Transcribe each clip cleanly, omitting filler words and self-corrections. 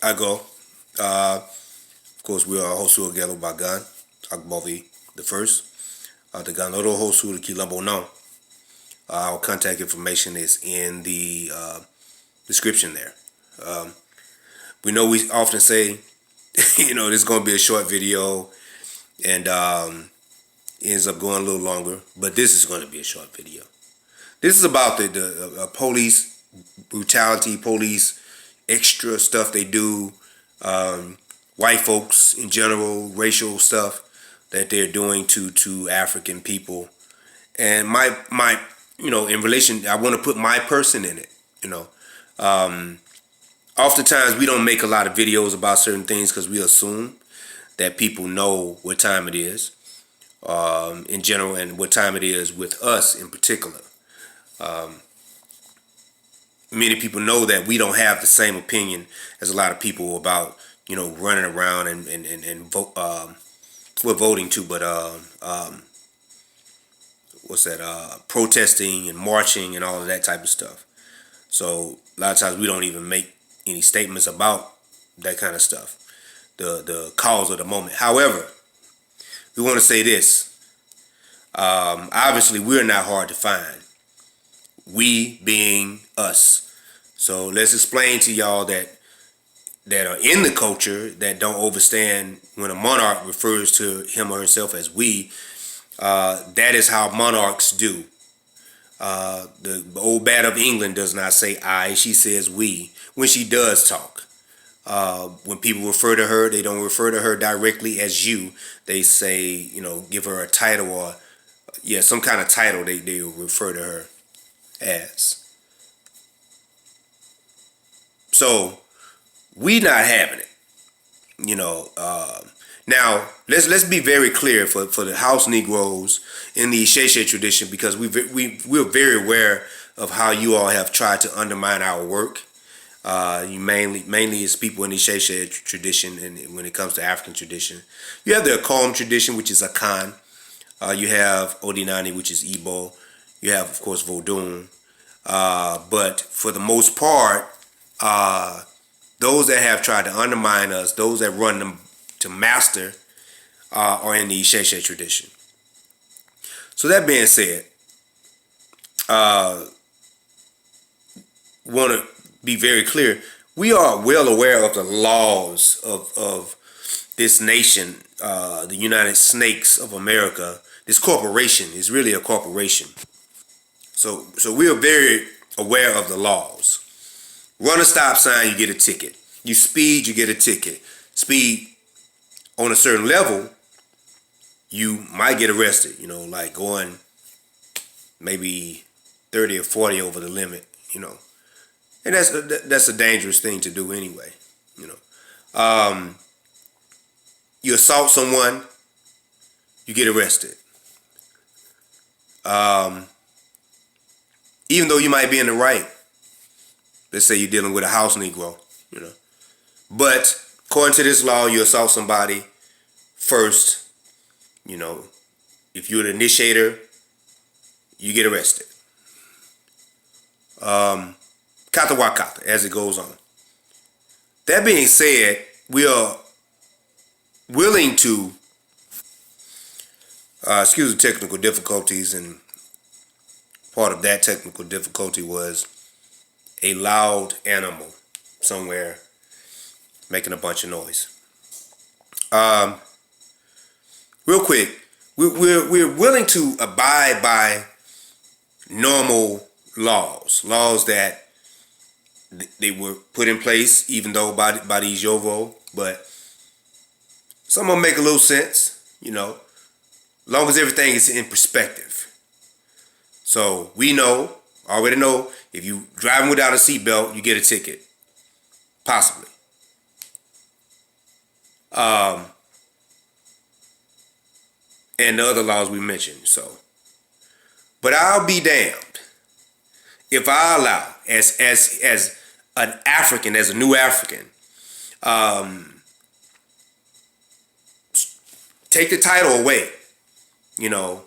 I go. Of course, we are Hosu Gelo Bagan, Agbovi the first. The Ganoro Hosu the Kilumbo no. Our contact information is in the description there. Um, we know we often say, this is going to be a short video and ends up going a little longer, but this is going to be a short video. This is about the police brutality, police extra stuff they do, white folks in general, racial stuff that they're doing to African people. And my in relation, I want to put my person in it. Um, Oftentimes we don't make a lot of videos about certain things because we assume that people know what time it is in general and what time it is with us in particular. Um, Many people know that we don't have the same opinion as a lot of people about running around and vote. We're voting too, but what's that? Protesting and marching and all of that type of stuff. So a lot of times we don't even make any statements about that kind of stuff. The cause of the moment. However, we want to say this. Obviously, we're not hard to find. We being us. So let's explain to y'all that are in the culture that don't understand when a monarch refers to him or herself as we. That is how monarchs do. The old bat of England does not say I, she says we when she does talk. When people refer to her, they don't refer to her directly as you. They say, give her a title or, some kind of title they refer to her as. So we not having it, Now let's be very clear for the House Negroes in the Sheshe tradition, because we're very aware of how you all have tried to undermine our work. You mainly is people in the Sheshe tradition, and when it comes to African tradition, you have the Akom tradition, which is Akan. You have Odinani, which is Igbo. You have, of course, Vodun. But for the most part, those that have tried to undermine us, those that run them to master, are in the Sheshe tradition. So that being said, want to be very clear. We are well aware of the laws of this nation, the United Snakes of America. This corporation is really a corporation. So we are very aware of the laws. Run a stop sign, you get a ticket. You speed, you get a ticket. Speed on a certain level, you might get arrested, like going maybe 30 or 40 over the limit, And that's a dangerous thing to do anyway, You assault someone, you get arrested. Even though you might be in the right. Let's say you're dealing with a house Negro, But according to this law, you assault somebody first, If you're the initiator, you get arrested. Kata wakata, as it goes on. That being said, we are willing to, excuse the technical difficulties, and part of that technical difficulty was a loud animal somewhere making a bunch of noise. Real quick, we're willing to abide by normal laws that they were put in place, even though by these Yovo, but some of them make a little sense, as long as everything is in perspective. So we already know, if you driving without a seatbelt, you get a ticket, possibly. And the other laws we mentioned. So, but I'll be damned if I allow, as an African, as a new African, take the title away.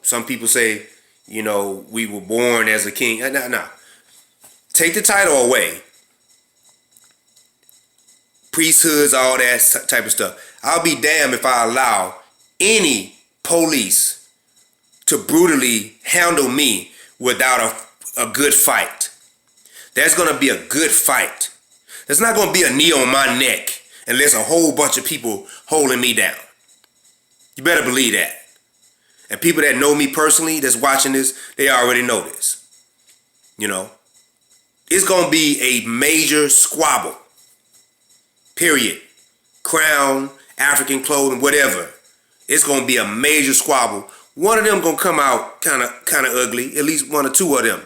Some people say, we were born as a king. No. Take the title away. priesthoods, all that type of stuff. I'll be damned if I allow any police to brutally handle me without a good fight. There's going to be a good fight. There's not going to be a knee on my neck unless a whole bunch of people holding me down. You better believe that. And people that know me personally that's watching this, they already know this. You know, it's going to be a major squabble. Period. Crown, African clothing, whatever. It's going to be a major squabble. One of them going to come out kind of ugly, at least one or two of them,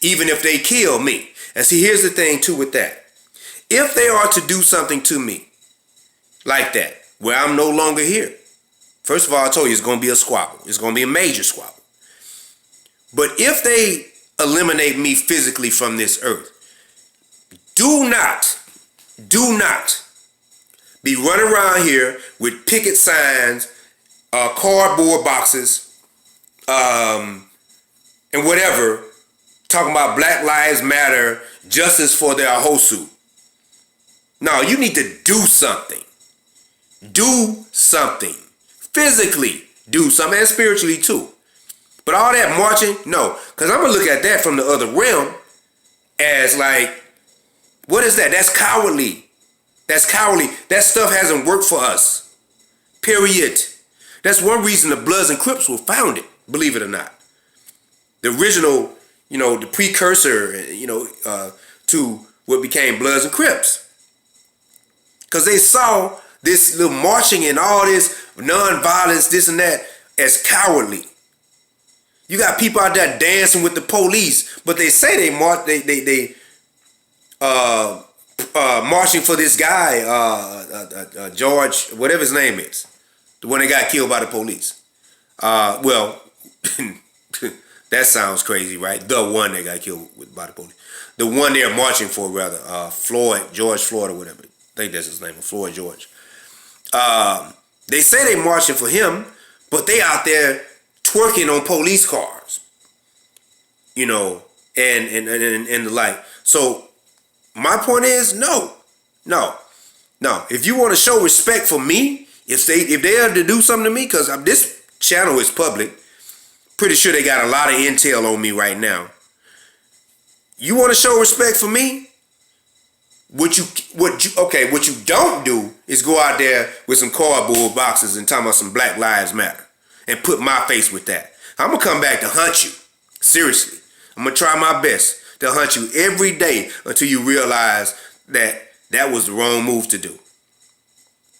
even if they kill me. And see, here's the thing too with that. If they are to do something to me like that, where I'm no longer here, first of all, I told you it's going to be a squabble. It's going to be a major squabble. But if they eliminate me physically from this earth, do not be running around here with picket signs, cardboard boxes, and whatever, talking about Black Lives Matter, justice for their Ahosu. No, you need to do something. Do something. Physically do something, and spiritually too. But all that marching, no. Because I'm going to look at that from the other realm as like, what is that? That's cowardly. That's cowardly. That stuff hasn't worked for us. Period. That's one reason the Bloods and Crips were founded, believe it or not. The original, the precursor, to what became Bloods and Crips. Because they saw this little marching and all this non-violence, this and that, as cowardly. You got people out there dancing with the police, but they say they marching for this guy, George, whatever his name is, the one that got killed by the police. Well, that sounds crazy, right? The one that got killed by the police. The one they're marching for, rather, George Floyd or whatever. I think that's his name, Floyd George. They say they marching for him, but they out there twerking on police cars, and the like. So my point is, no. If you want to show respect for me, if they are to do something to me, because this channel is public, pretty sure they got a lot of intel on me right now. You want to show respect for me? What you don't do is go out there with some cardboard boxes and talk about some Black Lives Matter and put my face with that. I'm going to come back to hunt you. Seriously. I'm going to try my best to hunt you every day until you realize that that was the wrong move to do.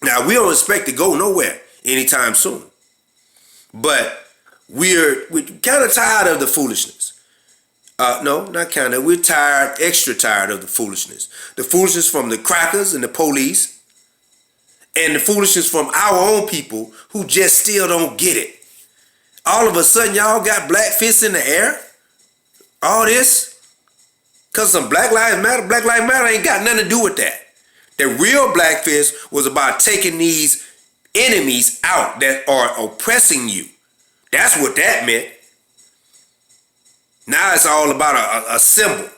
Now, we don't expect to go nowhere anytime soon. But we're kind of tired of the foolishness. No, not kind of. We're extra tired of the foolishness. The foolishness from the crackers and the police, and the foolishness from our own people who just still don't get it. All of a sudden, y'all got black fists in the air? All this? Because some Black Lives Matter? Black Lives Matter ain't got nothing to do with that. The real black fist was about taking these enemies out that are oppressing you. That's what that meant. Now it's all about a symbol.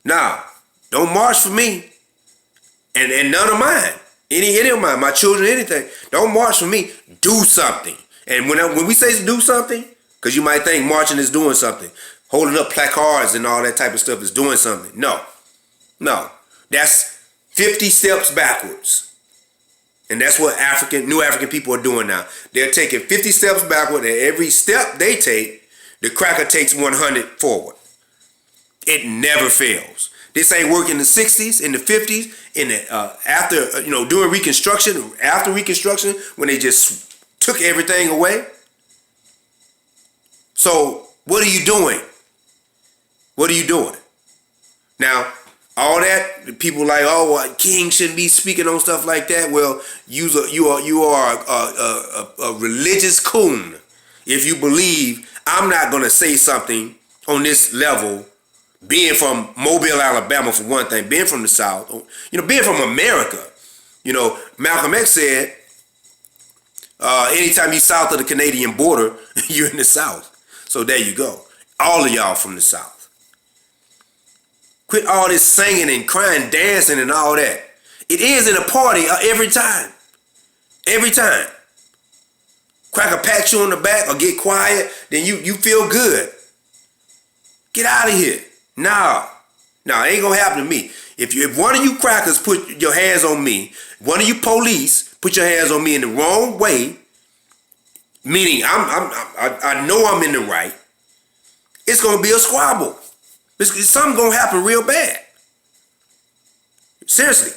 Now, don't march for me. And none of mine. Any of mine, my children, anything. Don't march for me. Do something. And when we say do something, because you might think marching is doing something. Holding up placards and all that type of stuff is doing something. No. That's 50 steps backwards. And that's what new African people are doing now. They're taking 50 steps backward, and every step they take, the cracker takes 100 forward. It never fails. This ain't working in the 60s, in the 50s, in the during Reconstruction, after Reconstruction, when they just took everything away. So what are you doing? What are you doing? Now, all that, people like, King shouldn't be speaking on stuff like that. Well, you are a religious coon if you believe I'm not going to say something on this level, being from Mobile, Alabama, for one thing, being from the South, being from America. Malcolm X said, anytime you're south of the Canadian border, you're in the South. So there you go. All of y'all from the South. Quit all this singing and crying, dancing and all that. It ends in a party every time. Every time. Cracker pat you on the back or get quiet, then you feel good. Get out of here. No, it ain't gonna happen to me. If one of you crackers put your hands on me, one of you police put your hands on me in the wrong way, meaning I know I'm in the right, it's gonna be a squabble. Something gonna happen real bad. Seriously.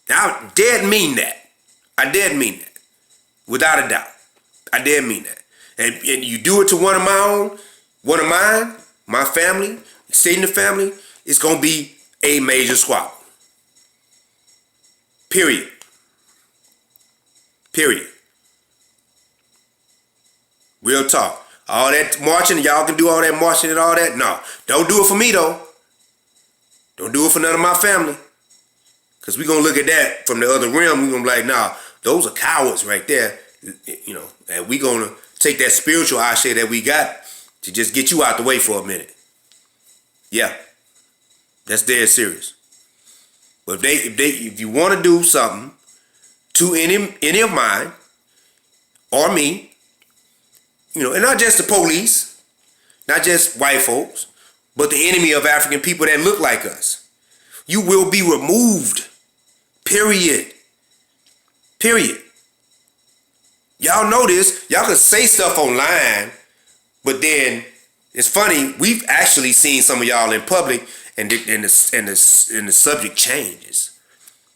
I dead mean that. I dead mean that. Without a doubt. I dead mean that. And you do it to one of mine, my family, extending the family, it's gonna be a major squabble. Period. Real talk. All that marching, y'all can do all that marching and all that. No, don't do it for me though. Don't do it for none of my family. Because we're going to look at that from the other realm. We're going to be like, nah, those are cowards right there. You know, and we're going to take that spiritual ashe that we got to just get you out the way for a minute. Yeah, that's dead serious. But if you want to do something to any of mine or me, you know, and not just the police, not just white folks, but the enemy of African people that look like us, you will be removed. Period. Y'all know this. Y'all can say stuff online, but then it's funny. We've actually seen some of y'all in public, and the subject changes.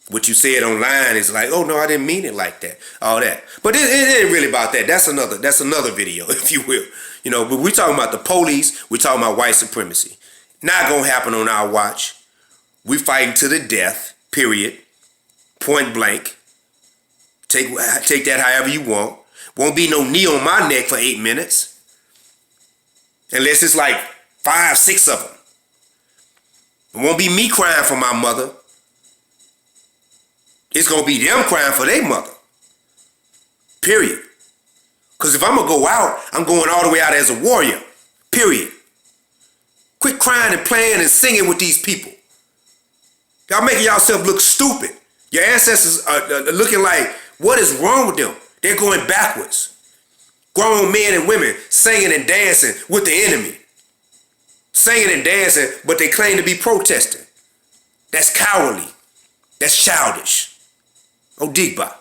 What you said online is like, oh no, I didn't mean it like that. All that, but it ain't really about that. That's another video, if you will. You know, but we're talking about the police. We're talking about white supremacy. Not gonna happen on our watch. We fighting to the death. Period. Point blank. Take that however you want. Won't be no knee on my neck for 8 minutes. Unless it's like 5, 6 of them. It won't be me crying for my mother. It's going to be them crying for their mother. Period. Because if I'm going to go out, I'm going all the way out as a warrior. Period. Quit crying and playing and singing with these people. Y'all making yourself look stupid. Your ancestors are looking like, what is wrong with them? They're going backwards. Grown men and women singing and dancing with the enemy. Singing and dancing, but they claim to be protesting. That's cowardly. That's childish. Odigba.